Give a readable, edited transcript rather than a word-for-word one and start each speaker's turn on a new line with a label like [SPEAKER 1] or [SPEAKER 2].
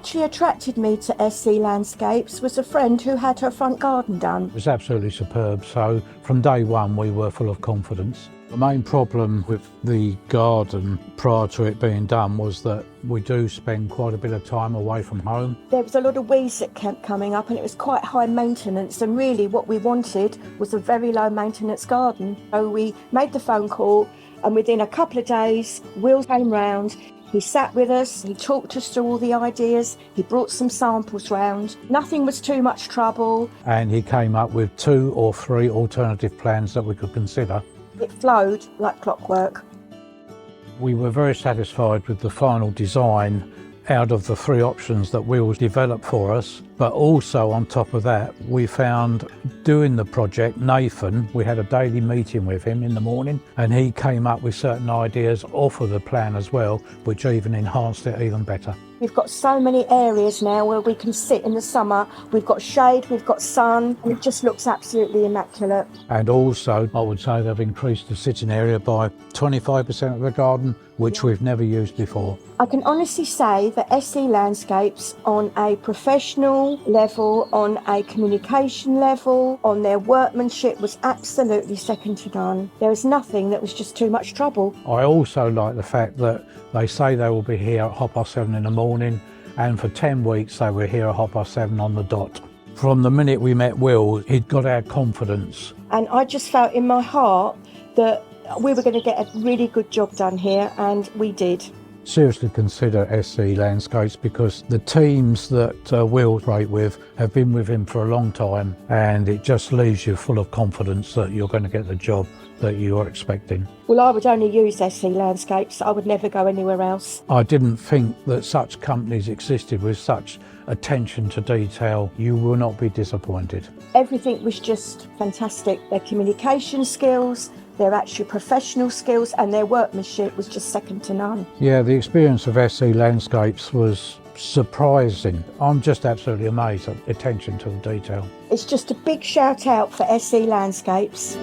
[SPEAKER 1] actually attracted me to SC Landscapes was a friend who had her front garden done.
[SPEAKER 2] It was absolutely superb, so from day one we were full of confidence. The main problem with the garden prior to it being done was that we do spend quite a bit of time away from home.
[SPEAKER 1] There was a lot of weeds that kept coming up and it was quite high maintenance, and really what we wanted was a very low maintenance garden. So we made the phone call, and within a couple of days Will came round. He sat with us, he talked us through all the ideas, he brought some samples round. Nothing was too much trouble.
[SPEAKER 2] And he came up with 2 or 3 alternative plans that we could consider.
[SPEAKER 1] It flowed like clockwork.
[SPEAKER 2] We were very satisfied with the final design out of the 3 options that Will developed for us. But also on top of that, we found doing the project, Nathan, we had a daily meeting with him in the morning, and he came up with certain ideas off of the plan as well, which even enhanced it even better.
[SPEAKER 1] We've got so many areas now where we can sit in the summer. We've got shade, we've got sun, and it just looks absolutely immaculate.
[SPEAKER 2] And also, I would say they've increased the sitting area by 25% of the garden, which we've never used before.
[SPEAKER 1] I can honestly say that SC Landscapes, on a professional level, on a communication level, on their workmanship, was absolutely second to none. There was nothing that was just too much trouble.
[SPEAKER 2] I also like the fact that they say they will be here at 7:30 in the morning, and for 10 weeks they were here at 7:30 on the dot. From the minute we met Will, he'd got our confidence.
[SPEAKER 1] And I just felt in my heart that we were going to get a really good job done here, and we did.
[SPEAKER 2] Seriously consider SC Landscapes, because the teams that Will rate with have been with him for a long time, and it just leaves you full of confidence that you're going to get the job that you are expecting.
[SPEAKER 1] Well, I would only use SC Landscapes. I would never go anywhere else.
[SPEAKER 2] I didn't think that such companies existed with such attention to detail. You will not be disappointed.
[SPEAKER 1] Everything was just fantastic. Their communication skills, their actual professional skills, and their workmanship was just second to none.
[SPEAKER 2] Yeah, the experience of SC Landscapes was surprising. I'm just absolutely amazed at the attention to the detail.
[SPEAKER 1] It's just a big shout out for SC Landscapes.